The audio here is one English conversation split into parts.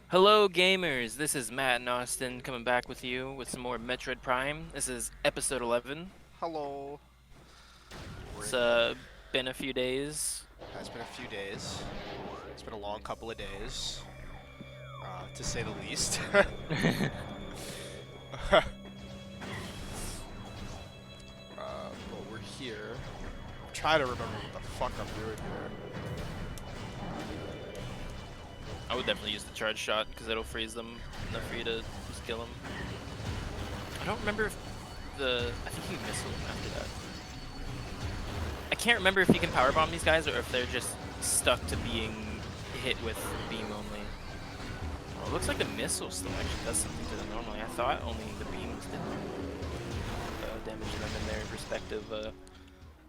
Hello gamers, this is Matt and Austin coming back with you with some more Metroid Prime. This is episode 11. Hello. We're It's in the. been a few days. It's been a few days. It's been a long couple of days, to say the least. But we're here. I'm trying to remember what the fuck I'm doing here. I would definitely use the charge shot because it'll freeze them enough for you to just kill them. I don't remember if I think you missile them after that. I can't remember if you can power bomb these guys or if they're just stuck to being hit with beam only. Oh, it looks like the missile still actually does something to them normally. I thought only the beams did damage to them in their respective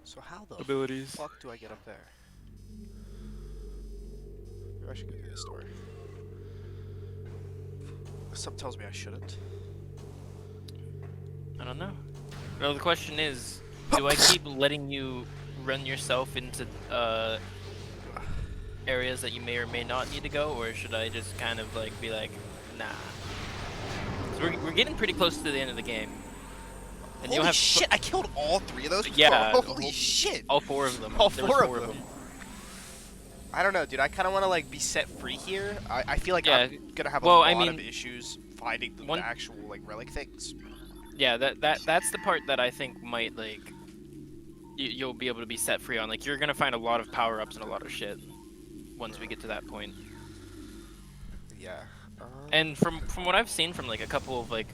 So how the abilities. fuck do I get up there? Maybe I should go through this door. Something tells me I shouldn't. I don't know. Well, the question is, do I keep letting you run yourself into areas that you may or may not need to go, or should I just kind of like be like, nah? So we're getting pretty close to the end of the game. And Holy shit! I killed all three of those. Yeah. Holy shit! All four of them. All There was four of them. I don't know, dude. I kind of want to like be set free here. I feel like I'm gonna have a lot of issues finding the actual like relic things. Yeah, that's the part that I think might like you'll be able to be set free on. Like you're gonna find a lot of power ups and a lot of shit once we get to that point. Yeah. And from what I've seen from like a couple of like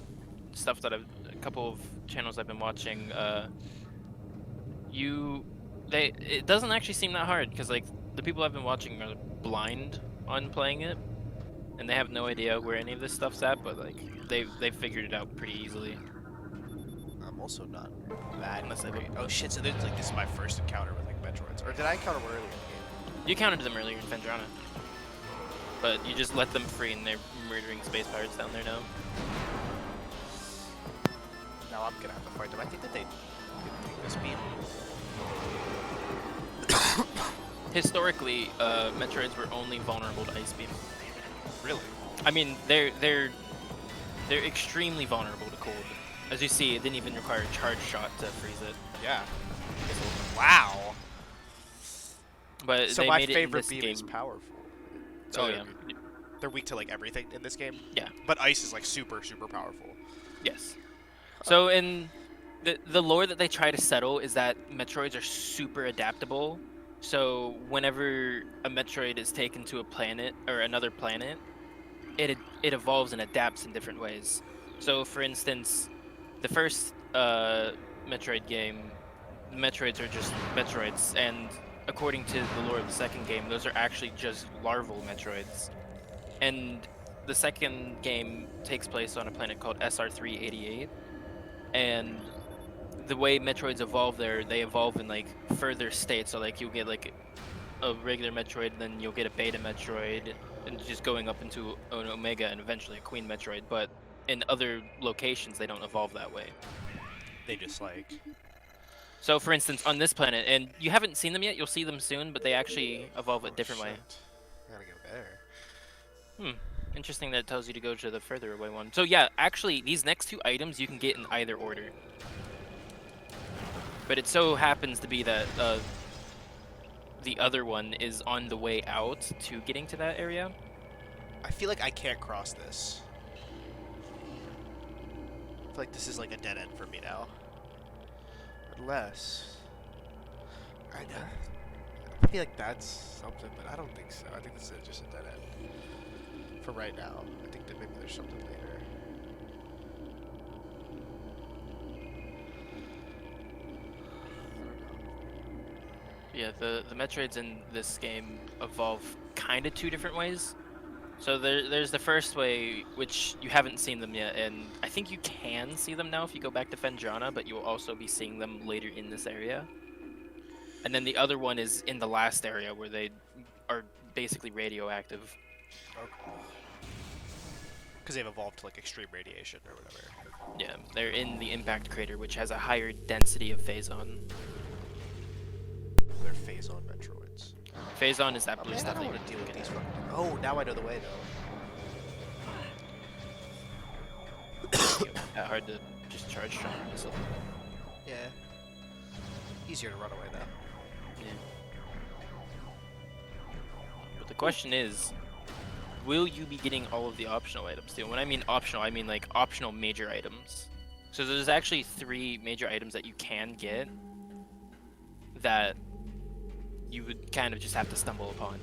stuff that a couple of channels I've been watching, it doesn't actually seem that hard because like the people I've been watching are blind on playing it, and they have no idea where any of this stuff's at. But like they figured it out pretty easily. I'm also not that great. Oh shit! So this is my first encounter with like Metroids, or did I encounter one earlier in the game? You counted them earlier in Fendrana, but you just let them free, and they're murdering space pirates down there now. Now I'm gonna have to fight them. I think that they take this beam. Historically, Metroids were only vulnerable to Ice Beam. Really? I mean, they're extremely vulnerable to cold. As you see, it didn't even require a charge shot to freeze it. Yeah. Wow. But so they my made favorite it in beam this game. is powerful. So Oh yeah. They're weak to like everything in this game. Yeah. But ice is like super powerful. Yes. So in the lore that they try to settle is that Metroids are super adaptable. So whenever a Metroid is taken to a planet or another planet, it evolves and adapts in different ways. So for instance, the first Metroid game, the Metroids are just Metroids, and according to the lore of the second game, those are actually just larval Metroids. And the second game takes place on a planet called SR388, and the way Metroids evolve there, they evolve in like further states. So like you'll get like a regular Metroid, then you'll get a Beta Metroid, and just going up into an Omega and eventually a Queen Metroid. But in other locations, they don't evolve that way. They just like. So for instance, on this planet, and you haven't seen them yet, you'll see them soon, but they actually evolve a different way. I gotta go there. Interesting that it tells you to go to the further away one. So yeah, actually, these next two items you can get in either order. But it so happens to be that the other one is on the way out to getting to that area. I feel like I can't cross this. I feel like this is like a dead end for me now. Unless... I feel like that's something, but I don't think so. I think this is just a dead end. For right now. I think that maybe there's something later. Yeah, the Metroids in this game evolve kind of two different ways. So there's the first way, which you haven't seen them yet, and I think you can see them now if you go back to Fendrana, but you'll also be seeing them later in this area. And then the other one is in the last area where they are basically radioactive. Okay. Because they've evolved to like extreme radiation or whatever. Yeah, they're in the impact crater, which has a higher density of phazon. They're phazon Metroids. Phazon is that blue Man, stuff I don't that want to you deal with can these get. fucking... Oh, now I know the way though. hard to just charge stronger missiles. Yeah. Easier to run away though. Yeah. But the question is, will you be getting all of the optional items too? When I mean optional, I mean like optional major items. So there's actually 3 major items that you can get that you would kind of just have to stumble upon.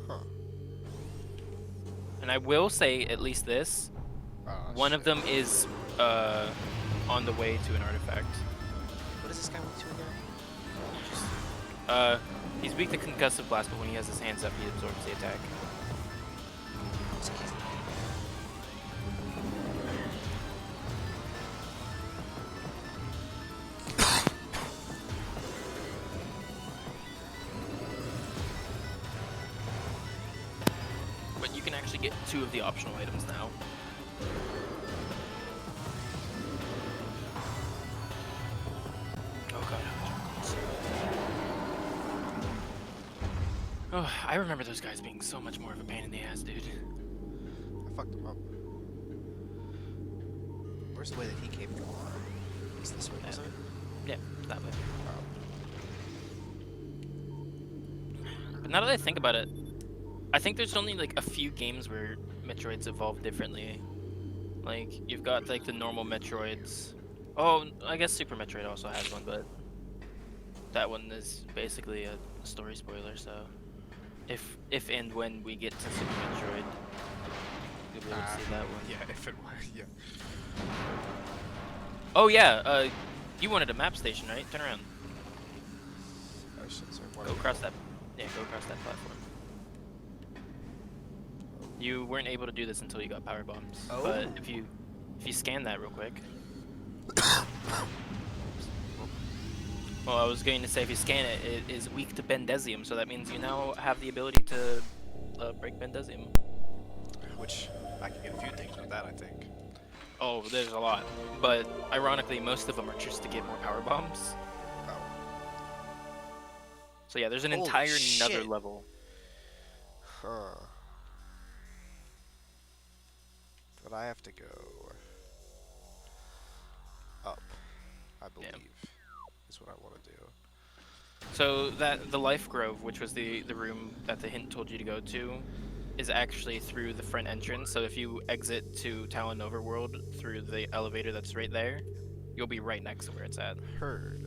Huh. And I will say at least this. One of them is on the way to an artifact. What is this guy weak to again? He's weak to concussive blast, but when he has his hands up, he absorbs the attack. But you can actually get 2 of the optional items now. Oh god. Oh, I remember those guys being so much more of a pain in the ass, dude. I fucked him up. Where's the way that he came from? Is this way, isn't it? Yeah, that way. But now that I think about it, I think there's only like a few games where Metroids evolve differently. Like, you've got like the normal Metroids. Oh, I guess Super Metroid also has one, but that one is basically a story spoiler, so if and when we get to Super Metroid, you'll be able to see that one. Yeah, if it were, yeah. Oh yeah, you wanted a map station, right? Turn around. Oh shit, sorry. Go across that. Yeah, go across that platform. You weren't able to do this until you got power bombs. Oh. But if you scan that real quick. Well, I was going to say if you scan it, it is weak to Bendesium, so that means you now have the ability to break Bendesium. Which I can get a few things with that, I think. Oh, there's a lot, but ironically, most of them are just to get more power bombs. Oh. So yeah, there's an Holy entire shit. another level. Huh. But I have to go up, I believe, is what I want to do. So that the Life Grove, which was the room that the hint told you to go to, is actually through the front entrance. So if you exit to Talon Overworld through the elevator that's right there, you'll be right next to where it's at. Heard.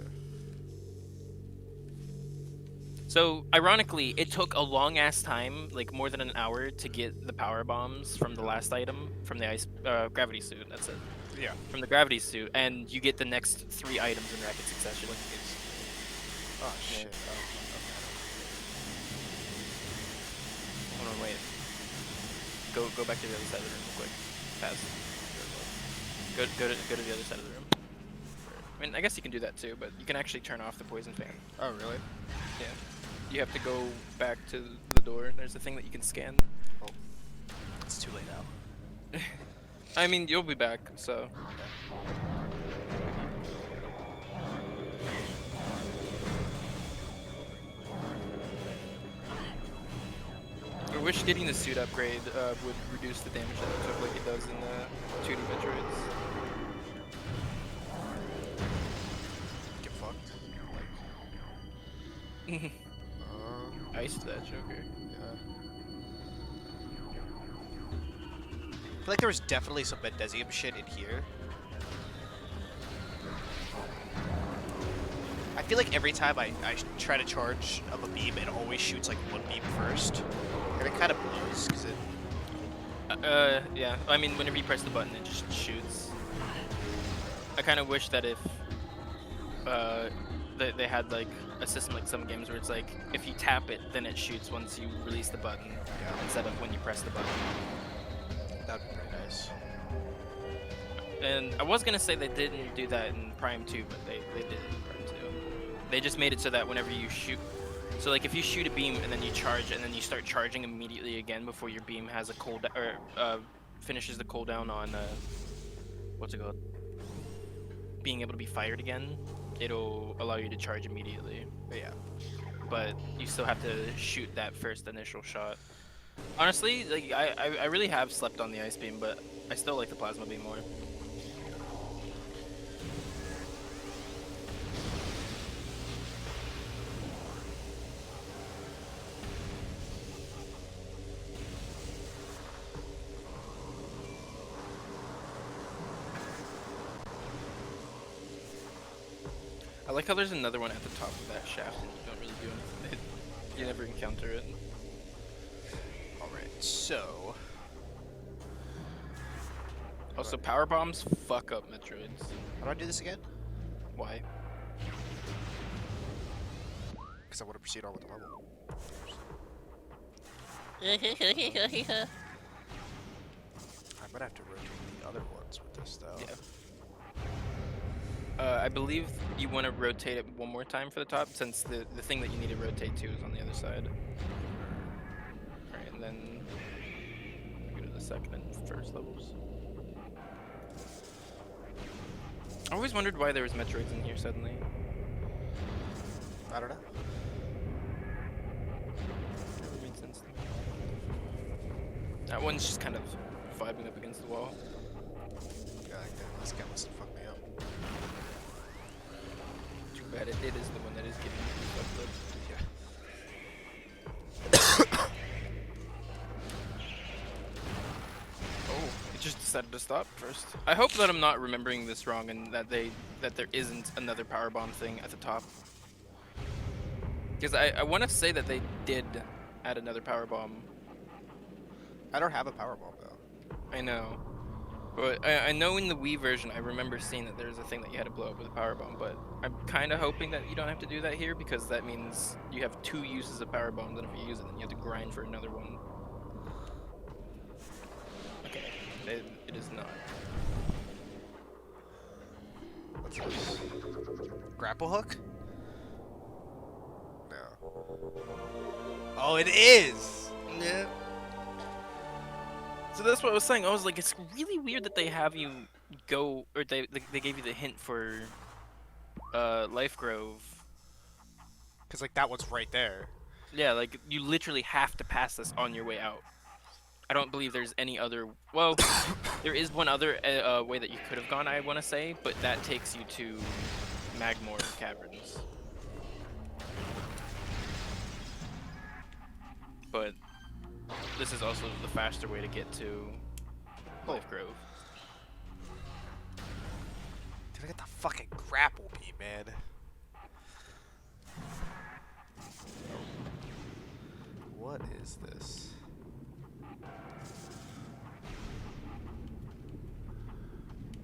So ironically, it took a long ass time, like more than an hour, to get the power bombs from the last item, from the ice gravity suit. That's it. Yeah. From the gravity suit, and you get the next 3 items in rapid succession. Oh shit. Yeah. Oh, Hold on, wait. Go back to the other side of the room real quick. Pass. Go to the other side of the room. I mean, I guess you can do that too, but you can actually turn off the poison fan. Oh really? Yeah. You have to go back to the door. There's a thing that you can scan. Oh. It's too late now. I mean, you'll be back, so. I wish getting the suit upgrade would reduce the damage that it took like it does in the 2D Metroids. Get fucked. Like. Iced that Joker. Yeah. I feel like there was definitely some Bendesium shit in here. I feel like every time I try to charge up a beam, it always shoots like one beam first. And it kind of blows, because it... Yeah. I mean, whenever you press the button, it just shoots. I kind of wish that if they had like a system like some games where it's like if you tap it, then it shoots once you release the button, instead of when you press the button. That'd be pretty nice. And I was gonna say they didn't do that in Prime 2, but they did it in Prime 2. They just made it so that whenever you shoot, so like if you shoot a beam and then you charge and then you start charging immediately again before your beam has a cooldown or finishes the cooldown on what's it called? Being able to be fired again, it'll allow you to charge immediately. Yeah. But you still have to shoot that first initial shot. Honestly, like I really have slept on the ice beam, but I still like the plasma beam more. I like how there's another one at the top of that shaft and you don't really do anything. You never encounter it. Alright, so... Also, power bombs fuck up Metroids. How do I do this again? Why? Because I want to proceed on with the level. I might have to rotate the other ones with this, though. Yeah. I believe you want to rotate it one more time for the top, since the thing that you need to rotate to is on the other side. Alright, and then go to the second and first levels. I always wondered why there was Metroids in here suddenly. I don't know. Never made sense to me. That one's just kind of vibing up against the wall. Yeah, this guy must have fucked me up. Too bad it is the one that is getting me fucked up. Oh, it just decided to stop first. I hope that I'm not remembering this wrong and that there isn't another power bomb thing at the top. Because I want to say that they did add another power bomb. I don't have a power bomb though. I know. But I know in the Wii version, I remember seeing that there's a thing that you had to blow up with a power bomb, but I'm kind of hoping that you don't have to do that here, because that means you have 2 uses of power bombs, and if you use it, then you have to grind for another one. Okay, it is not. What's this? Grapple hook? No. Oh, it is! Yeah. So that's what I was saying. I was like, it's really weird that they have you go, or they gave you the hint for Life Grove. Because, like, that one's right there. Yeah, like, you literally have to pass this on your way out. I don't believe there's any other... Well, there is one other way that you could have gone, I want to say, but that takes you to Magmore Caverns. But this is also the faster way to get to Life Grove. Dude, I got the fucking grapple beam, man. What is this?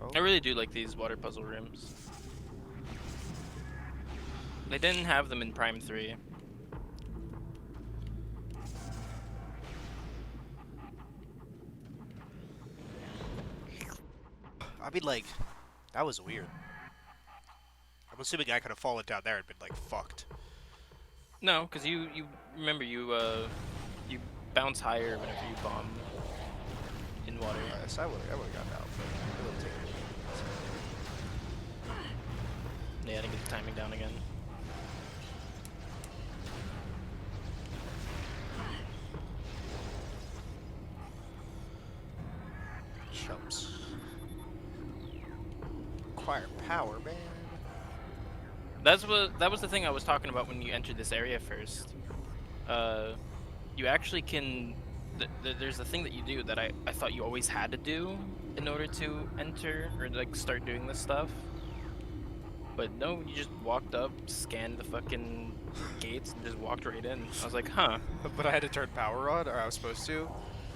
Oh. I really do like these water puzzle rooms. They didn't have them in Prime 3. I mean, like, that was weird. I'm assuming I could have fallen down there and been, like, fucked. No, because you remember you bounce higher whenever you bomb in water. So I would have got down, but it would take me. Yeah, I didn't get the timing down again. Chumps. Acquire power, man. That was the thing I was talking about when you entered this area first. You actually can. There's a thing that you do that I thought you always had to do in order to enter or like start doing this stuff. But no, you just walked up, scanned the fucking gates, and just walked right in. I was like, huh. But I had to turn power on, or I was supposed to?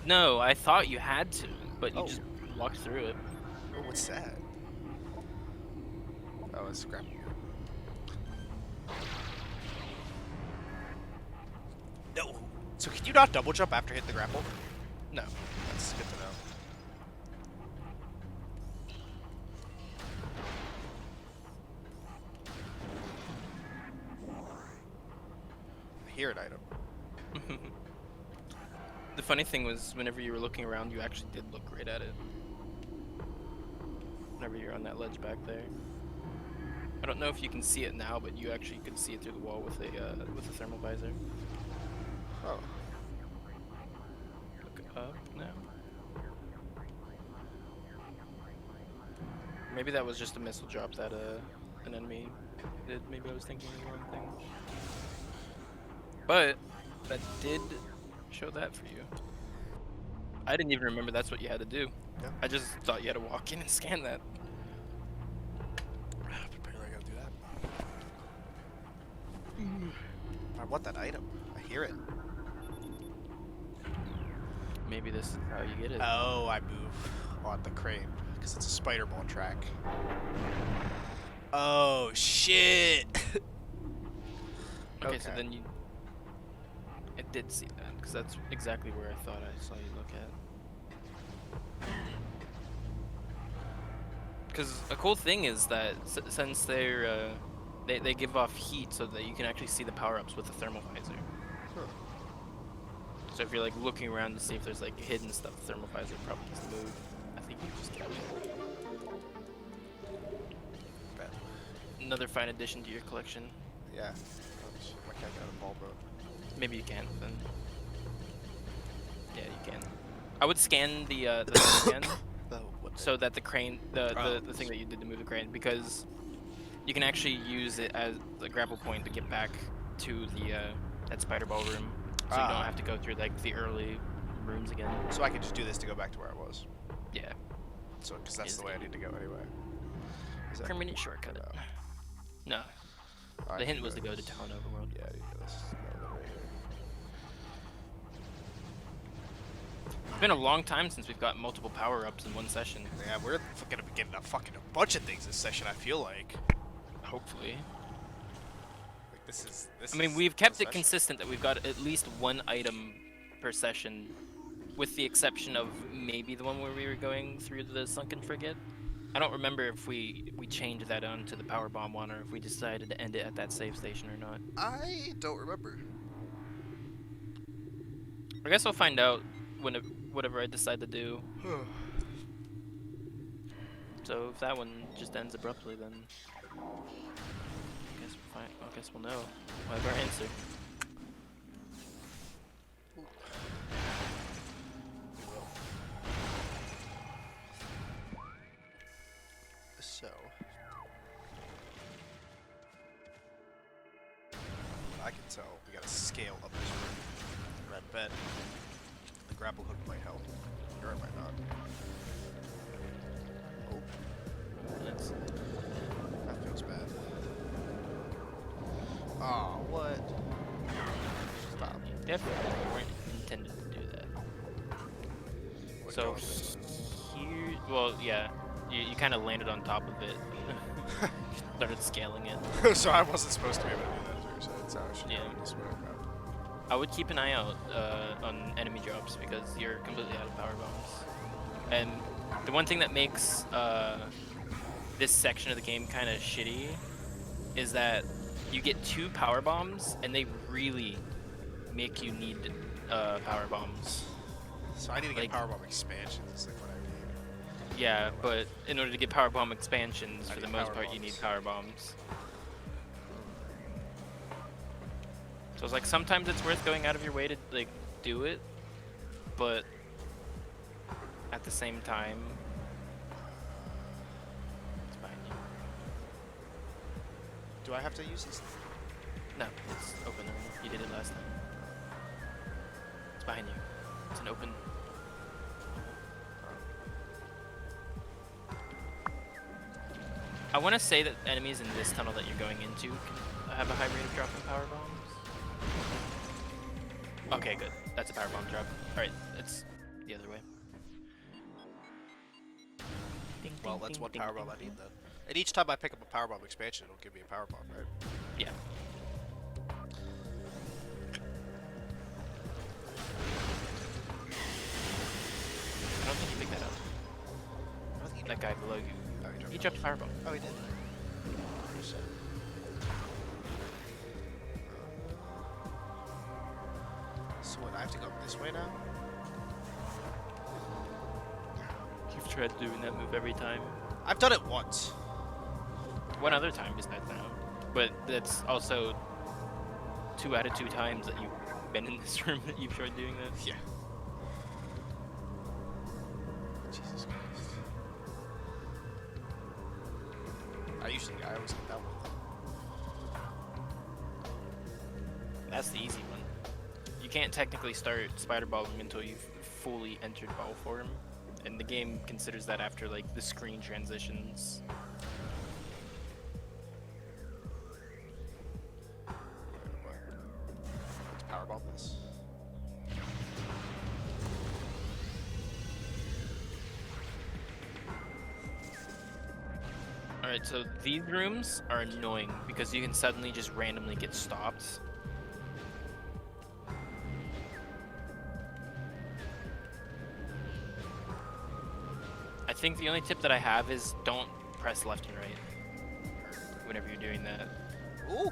No, I thought you had to, but you just walked through it. Oh, what's that? Oh, it's scrap. No. So can you not double jump after hitting the grapple? No. That's good to know. I hear an item. The funny thing was, whenever you were looking around, you actually did look right at it. Whenever you're on that ledge back there. I don't know if you can see it now, but you actually could see it through the wall with a thermal visor. Oh. Look up now. Maybe that was just a missile drop that an enemy did. Maybe I was thinking of the wrong thing. But that did show that for you. I didn't even remember that's what you had to do. Yeah. I just thought you had to walk in and scan that. Apparently I gotta do that. want that item. I hear it. Maybe this is how you get it. Oh, I move on the crane because it's a spider ball track. Oh shit! Okay, so then you. I did see that because that's exactly where I thought I saw you look at. Because a cool thing is that since they're they give off heat, so that you can actually see the power-ups with the thermal visor. Huh. So if you're like looking around to see if there's like hidden stuff, the thermal visor probably doesn't move. I think you just killed it. Another fine addition to your collection. Yeah. Why can't I get out of ball mode? Maybe you can then. Yeah, you can. I would scan the thing again. So that the crane, the thing that you did to move the crane, because you can actually use it as a grapple point to get back to the that spider ball room, so you don't have to go through like the early rooms again. So I can just do this to go back to where I was. Yeah. So because that's the way I need to go anyway. Permanent shortcut. No. The hint was to go to Town Overworld. Yeah, I need to go this. It's been a long time since we've got multiple power-ups in one session. Yeah, we're gonna be getting a bunch of things this session, I feel like. Hopefully. Like this I mean, we've kept it consistent that we've got at least one item per session, with the exception of maybe the one where we were going through the sunken frigate. I don't remember if we changed that onto the power bomb one, or if we decided to end it at that save station or not. I don't remember. I guess I'll find out whatever I decide to do. So if that one just ends abruptly, then I guess we'll know. We'll have our answer. So I can tell we gotta scale up this room. I bet the grapple hook might help, or it might not. Oh, that feels bad. Oh, what? Stop. Definitely weren't intended to do that. What, so here, well, yeah, you kind of landed on top of it. Started scaling it. So I wasn't supposed to be able to do that too, so that's how I should go this way. I would keep an eye out on enemy drops, because you're completely out of power bombs. And the one thing that makes this section of the game kind of shitty is that you get 2 power bombs, and they really make you need power bombs. So I need to get power bomb expansions. Is like what I need. Yeah, but in order to get power bomb expansions, for the most part, you need power bombs. So it's like sometimes it's worth going out of your way to like do it, but at the same time, it's behind you. Do I have to use this? No, it's open. You did it last time. It's behind you. It's an open. I want to say that enemies in this tunnel that you're going into can have a high rate of dropping power bombs. Okay, good. That's a power bomb drop. Alright, it's the other way. Ding, Well, ding, that's ding, one ding, power ding, bomb I ding. need then. And each time I pick up a power bomb expansion, it'll give me a power bomb, right? Yeah. I don't think you picked that up. I don't think That guy below you. Oh, He dropped a power bomb. Oh, he did. So what, I have to go this way now? You've tried doing that move every time. I've done it once. One other time besides now. But that's also 2 out of 2 times that you've been in this room that you've tried doing this. Yeah. Jesus Christ. I always get that one. That's the easy one. You can't technically start spider balling until you've fully entered ball form, and the game considers that after like the screen transitions. Alright, so these rooms are annoying because you can suddenly just randomly get stopped. I think the only tip that I have is don't press left and right whenever you're doing that. Ooh!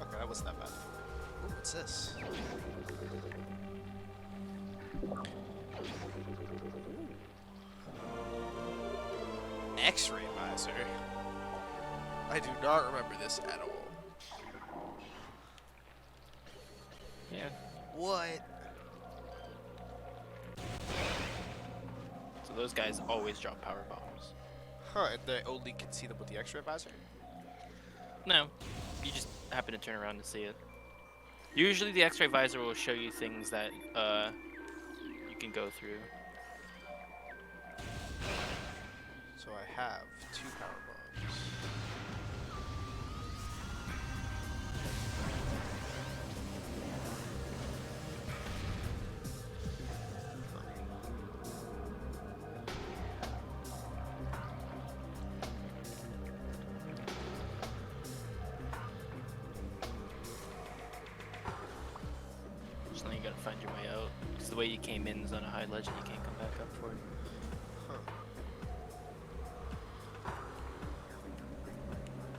Okay, that wasn't that bad. Ooh, what's this? X-ray visor. I do not remember this at all. Yeah. What? So those guys always drop power bombs. Huh, and they only can see them with the X-ray visor? No, you just happen to turn around and see it. Usually the X-ray visor will show you things that you can go through. So I have 2 power bombs. Just now you gotta find your way out. Because the way you came in is on a high ledge and you can't come back up for it. Huh.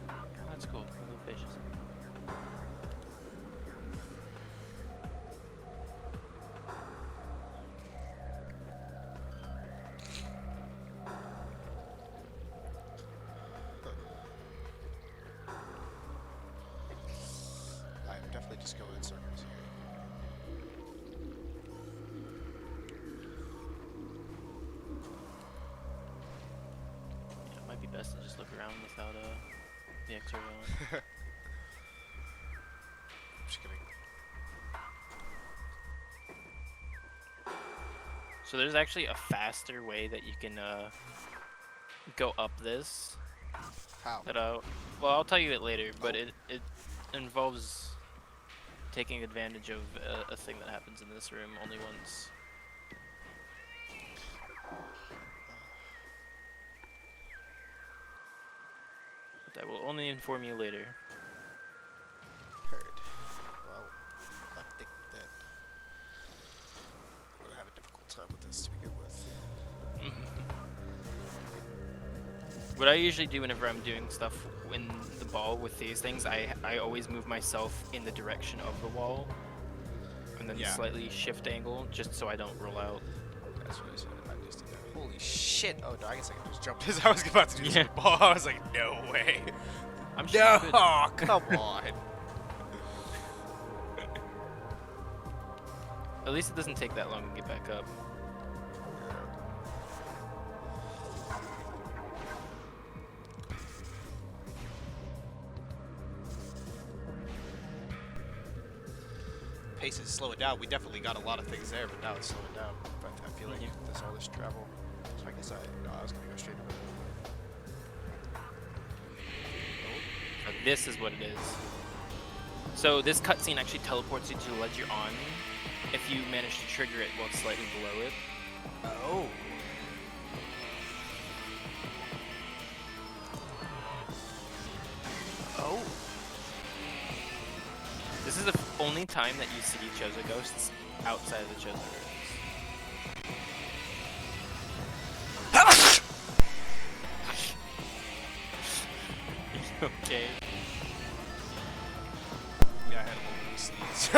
Oh, that's cool. Little fishes. I'm definitely just going in circles here. Yeah, it might be best to just look around without the X-ray on. I'm just kidding. So there's actually a faster way that you can go up this. How? That well, I'll tell you it later, but it involves taking advantage of a thing that happens in this room only once. But I will only inform you later. Heard. Well, I think that I'm gonna have a difficult time with this to begin with. What I usually do whenever I'm doing stuff in the ball with these things, I always move myself in the direction of the wall, and then slightly shift angle, just so I don't roll out. That's what I said. I just did that. Holy shit! Oh no, I guess I can just jump as I was about to do this with the ball. I was like, no way. I'm sure no, come on. At least it doesn't take that long to get back up. Pace is slowing down. We definitely got a lot of things there, but now it's slowing down. But I feel like there's all this travel. So I guess I was gonna go straight over there. So this is what it is. So this cutscene actually teleports you to the ledge you're on if you manage to trigger it while it's slightly below it. Oh. Oh. This is the only time that you see Chozo ghosts outside of the Chozo rooms. Okay. Yeah, I had a little sneeze.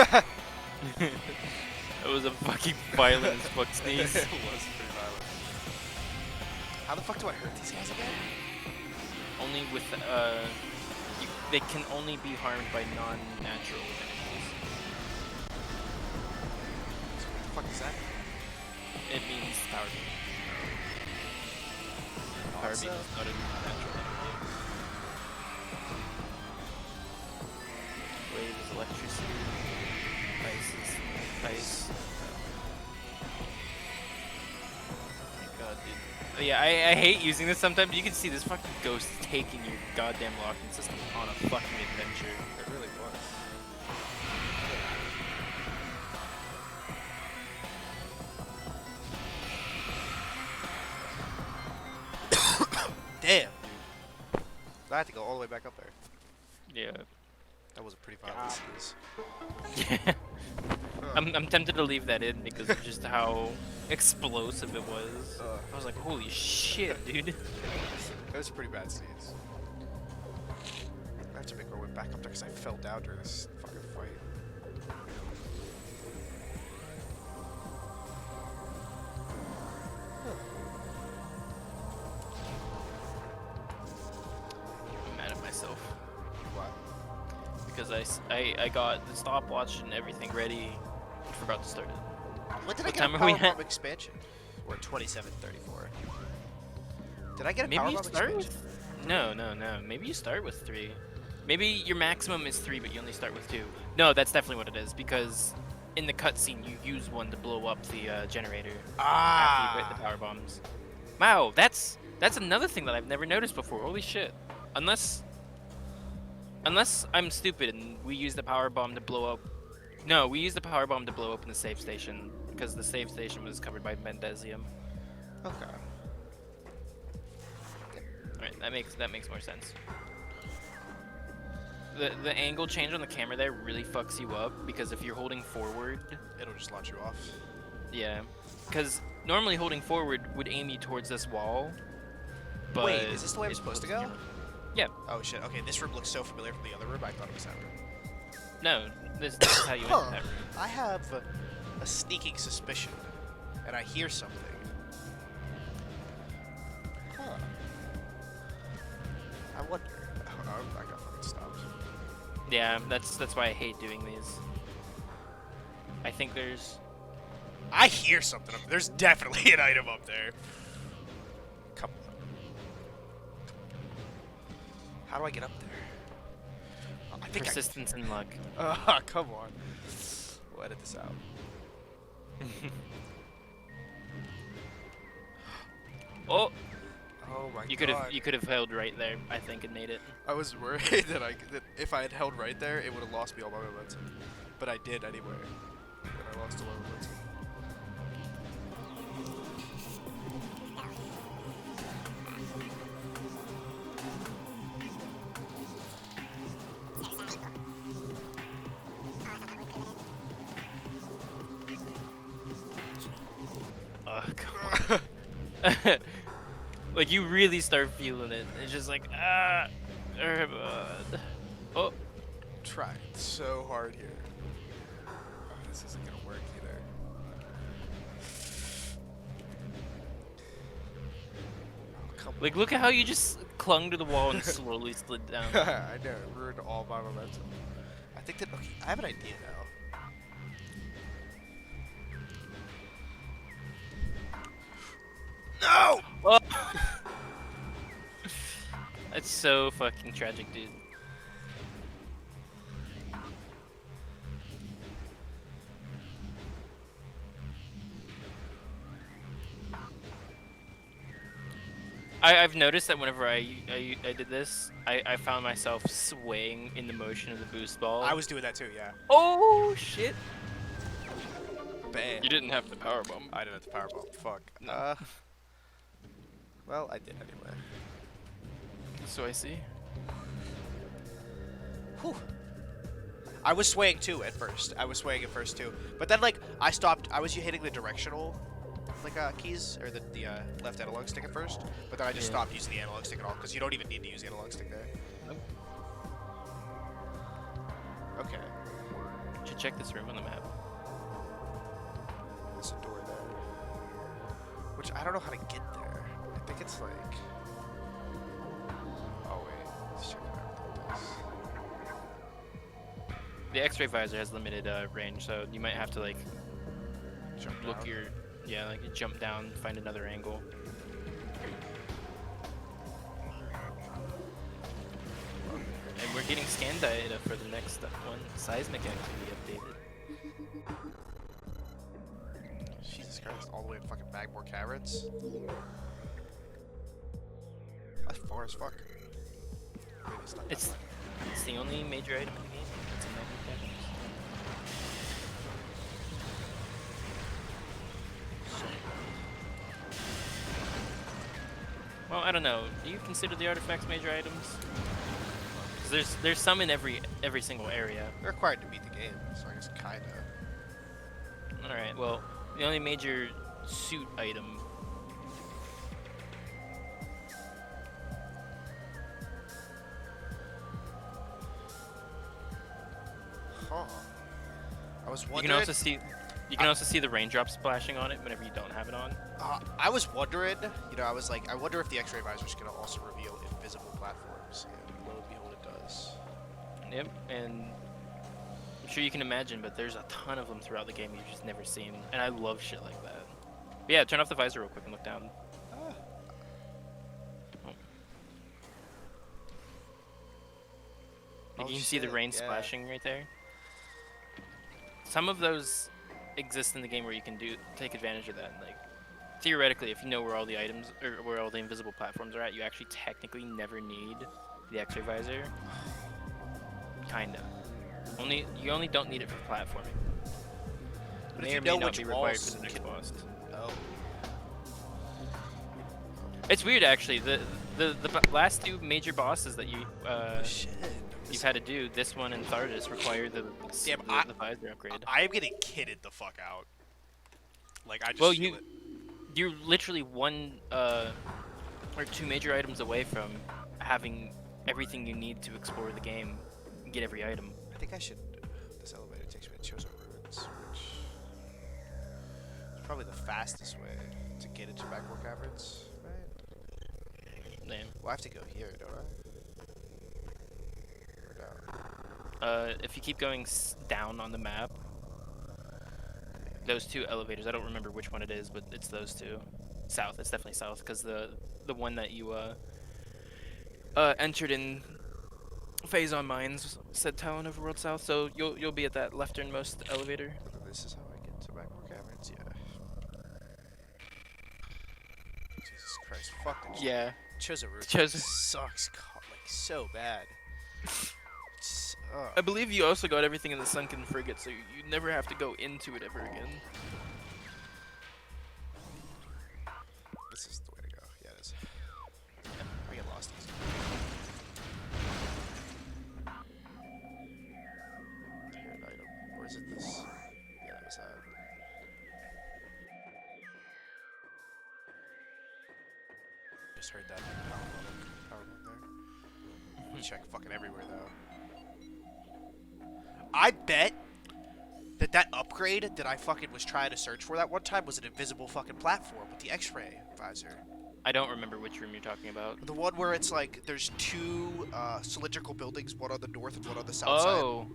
That was a fucking violent as fuck sneeze. It was pretty violent. How the fuck do I hurt these guys again? Only with, they can only be harmed by non-natural enemies. So what the fuck is that? It means power beam. Power beam is not a natural enemy. Wave is electricity. Ice is ice. Oh my god, dude. Yeah, I hate using this sometimes. You can see this fucking ghost taking your goddamn locking system on a fucking adventure. It really was. Damn, dude. I had to go all the way back up there. Yeah. That was a pretty violent sneeze. Yeah. I'm tempted to leave that in because of just how explosive it was. I was like, holy shit, dude. That was a pretty bad sneeze. I have to make my way back up there because I fell down during this fucking fight. I'm mad at myself. What? Because I got the stopwatch and everything ready. Forgot to start it. When did I What get time a are we powerbomb at? expansion? We're at 27:34. Did I get a Maybe you powerbomb start expansion? with... No. Maybe you start with 3. Maybe your maximum is 3, but you only start with 2. No, that's definitely what it is, because in the cutscene you use one to blow up the generator after you hit the power bombs. Wow, that's another thing that I've never noticed before. Holy shit! Unless I'm stupid and we use the power bomb to blow up. No, we used the power bomb to blow open the safe station because the safe station was covered by Mendesium. Okay. Alright, that makes more sense. The angle change on the camera there really fucks you up because if you're holding forward, It'll just launch you off. yeah, because normally holding forward would aim you towards this wall. But wait, is this the way I'm supposed to go? Yeah. Oh shit. Okay, this room looks so familiar from the other room. I thought it was that room. No, this is how you enter that room. I have a sneaking suspicion, and I hear something. Huh. I wonder. Oh, I got fucking stopped. Yeah, that's why I hate doing these. I think there's... I hear something. There's definitely an item up there. Come on. How do I get up there? I think persistence and luck. Come on. We'll edit this out. Oh! Oh my god. You could have held right there, I think, and made it. I was worried that if I had held right there, it would have lost me all my momentum. But I did anyway. And I lost all my momentum. Come on. Like, you really start feeling it. It's just like, oh. Tried so hard here. Oh, this isn't gonna work either. Oh, come on. Like, look at how you just clung to the wall and slowly slid down. I know, it ruined all my momentum. I think that, okay, I have an idea now. No! Oh. That's so fucking tragic, dude. I've noticed that whenever I did this, I found myself swaying in the motion of the boost ball. I was doing that too, yeah. Oh shit! Bam. You didn't have the power bomb. I didn't have the power bomb. Fuck. No. Well, I did anyway. So I see. Whew. I was swaying too at first. I was swaying at first too, but then like I stopped. I was hitting the directional like keys or the left analog stick at first, but then I just stopped using the analog stick at all because you don't even need to use the analog stick there. Nope. Okay. Should check this room on the map. There's a door there, which I don't know how to get there. I think it's like. Oh wait, let's check it out. The X-ray visor has limited range, so you might have to like Jump look down. your like you jump down, find another angle. And we're getting scan data for the next one. Seismic activity updated. Jesus Christ, all the way to fucking Magmore Caverns? That's far as fuck. Maybe it's not that far. It's the only major item in the game. It's a Magmore Caverns. Well, I don't know. Do you consider the artifacts major items? 'Cause there's some in every single area. They're required to beat the game, so I guess kinda. All right. Well, the only major suit item. Huh. I was You wondering. can also see. You can also see the raindrops splashing on it whenever you don't have it on. I was wondering. You know, I was like, I wonder if the X-ray visor is gonna also reveal invisible platforms. And lo and behold, it does. Yep. And I'm sure you can imagine, but there's a ton of them throughout the game you've just never seen, and I love shit like that. But yeah, turn off the visor real quick and look down. Ah. You Oh, can see the shit, rain yeah. splashing right there. Some of those exist in the game where you can take advantage of that. Like theoretically, if you know where all the items or where all the invisible platforms are at, you actually technically never need the X-ray visor. Kinda. You only don't need it for platforming. But May if you or may know not which be required for walls the next can. boss. Oh. It's weird actually. The last two major bosses that Shit. you've had to do, this one and Thardis, require the Damn, the visor upgrade. I am getting kitted the fuck out. Like I just Well, feel it. you're literally one or two major items away from having everything you need to explore the game and get every item. I think I should. This elevator takes me to Chozo Ruins, which is probably the fastest way to get into Backwater Caverns, right? Damn. Well, I have to go here, don't I? Or down? If you keep going down on the map, those two elevators, I don't remember which one it is, but it's those two. South, it's definitely south, because the one that you entered in Phazon Mines said Talon Overworld South, so you'll be at that lefternmost elevator. This is how I get to Backwater Caverns, yeah. Jesus Christ, fuck the Yeah. Chozo Ruins Chozo- sucks, like so bad. I believe you also got everything in the Sunken Frigate, so you never have to go into it ever again. This is the way to go. Yeah, it is. I get lost easy. Here, an item. Or is it this? Yeah, that was that. Just heard that power button there. Check fucking everywhere though. I bet that upgrade that I fucking was trying to search for that one time was an invisible fucking platform with the X-ray visor. I don't remember which room you're talking about. The one where it's like there's two cylindrical buildings, one on the north and one on the south side. Oh,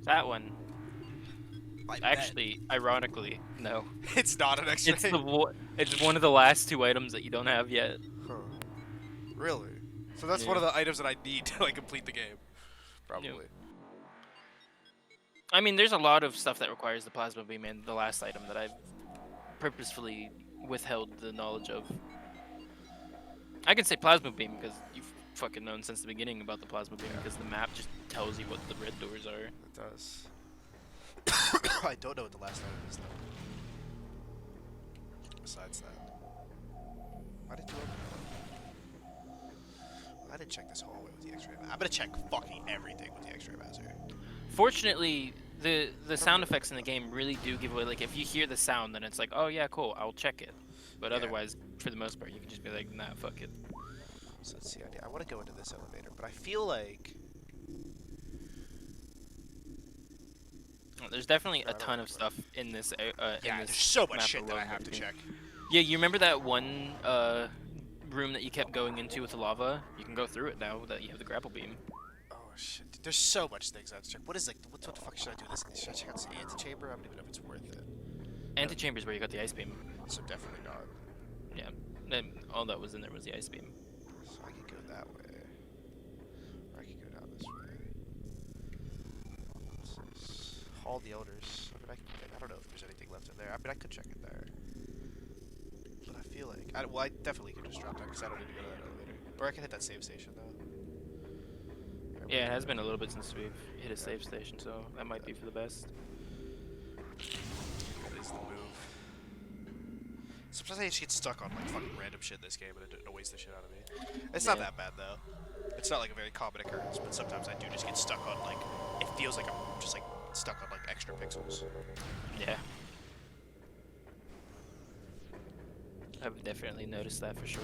that one. I bet. Actually, ironically, no. It's not an X-ray. It's one of the last two items that you don't have yet. Huh. Really? So that's Yeah. one of the items that I need to like complete the game. Probably. Yep. I mean, there's a lot of stuff that requires the plasma beam, and the last item that I've purposefully withheld the knowledge of. I can say plasma beam because you've fucking known since the beginning about the plasma beam, because the map just tells you what the red doors are. It does. I don't know what the last item is though. Besides that. Why did you open it? I didn't check this hallway with the X-ray. I'm gonna check fucking everything with the X-ray visor. Fortunately, the sound effects in the game really do give away. Like, if you hear the sound, then it's like, oh yeah, cool, I'll check it. But Yeah. otherwise, for the most part, you can just be like, nah, fuck it. So let's see. I want to go into this elevator, but I feel like There's definitely I a don't ton of remember. stuff in this. yeah, this there's so much map shit that I alone have to you can- check. Yeah, you remember that one room that you kept going into with the lava? You can go through it now that you have the grapple beam. Oh shit, dude, there's so much things I have to check. What is like? What the fuck should I do? This? Should I check out this antechamber? I don't even know if it's worth it. Antechamber's where you got the ice beam. So definitely not. Yeah, and all that was in there was the ice beam. So I could go that way, or I could go down this way. This is Hall of the Elders. I don't know if there's anything left in there. I mean, I could check it there, but I feel like I definitely could just drop down because I don't need to go to that elevator. Or I can hit that save station though. Yeah, it has been a little bit since we've hit a save station, so that might be for the best. That is the move. Sometimes I just get stuck on like fucking random shit in this game, and it annoys the shit out of me. It's not Yeah. that bad though. It's not like a very common occurrence, but sometimes I do just get stuck on like. It feels like I'm just like stuck on like extra pixels. Yeah. I've definitely noticed that for sure.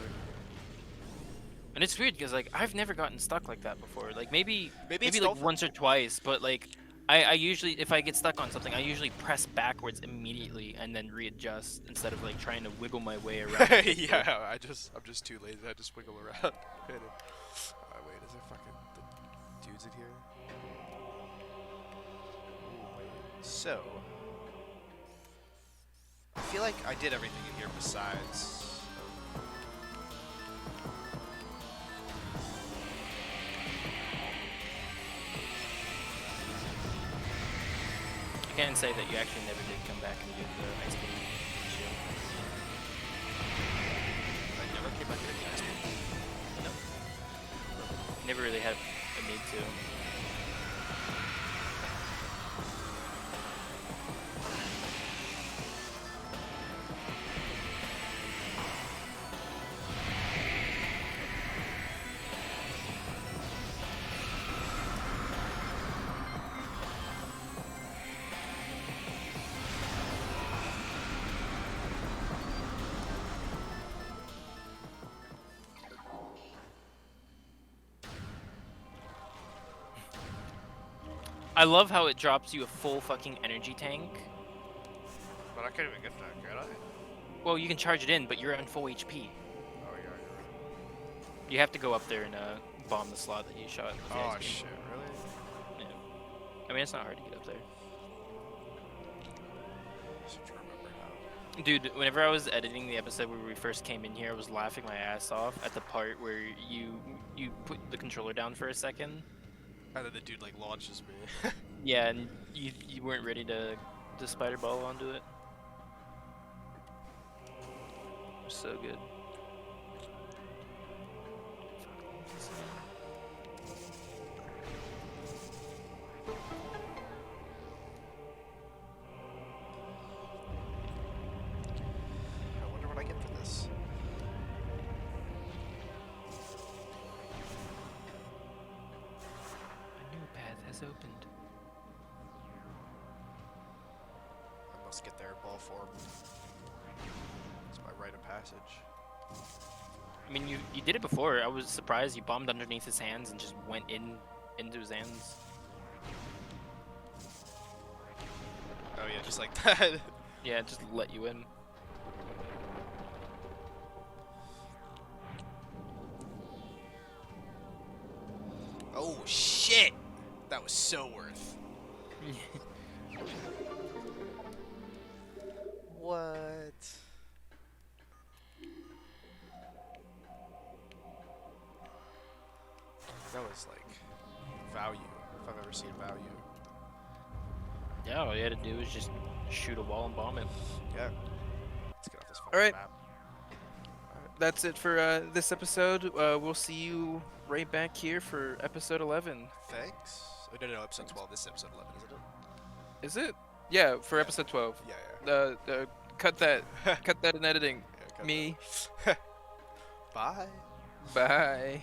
And it's weird because like I've never gotten stuck like that before. Like Maybe it's like Dolphin. once or twice, but like I usually if I get stuck on something, I usually press backwards immediately and then readjust instead of like trying to wiggle my way around. the pixel. Yeah, I'm just too lazy. I just wiggle around. Wait, is there fucking the dudes in here? So, I feel like I did everything in here besides. I can't say that you actually never did come back and do the ice cream shield. I never came back in the ice cream. No. Never really had a need to. I love how it drops you a full fucking energy tank. But I can't even get that, can I? Well, you can charge it in, but you're on full HP. Oh yeah, you're right. You have to go up there and bomb the slot that you shot. With the Oh ice cream. shit, really? Yeah. I mean, it's not hard to get up there. Just trying to remember how. Dude, whenever I was editing the episode where we first came in here, I was laughing my ass off at the part where you put the controller down for a second. And then the dude like launches me. Yeah, and you weren't ready to spider ball onto it. It was so good. I wonder what I get for this. A new path has opened. I must get there in ball form. It's my rite of passage. I mean, you did it before. I was surprised you bombed underneath his hands and just went into his hands. Oh yeah, just like that. Yeah, just let you in. Oh shit! That was so worth. What? That was like value, if I've ever seen value. Yeah, all you had to do was just shoot a wall and bomb it. Yeah. Let's get off this fucking All right. map. That's it for this episode. We'll see you right back here for episode 11. Thanks. Oh, no, episode 12. This is episode 11, isn't it? Is it? Yeah, for episode 12. Yeah, Cut that. Cut that in editing. Yeah, got Me. that. Bye. Bye.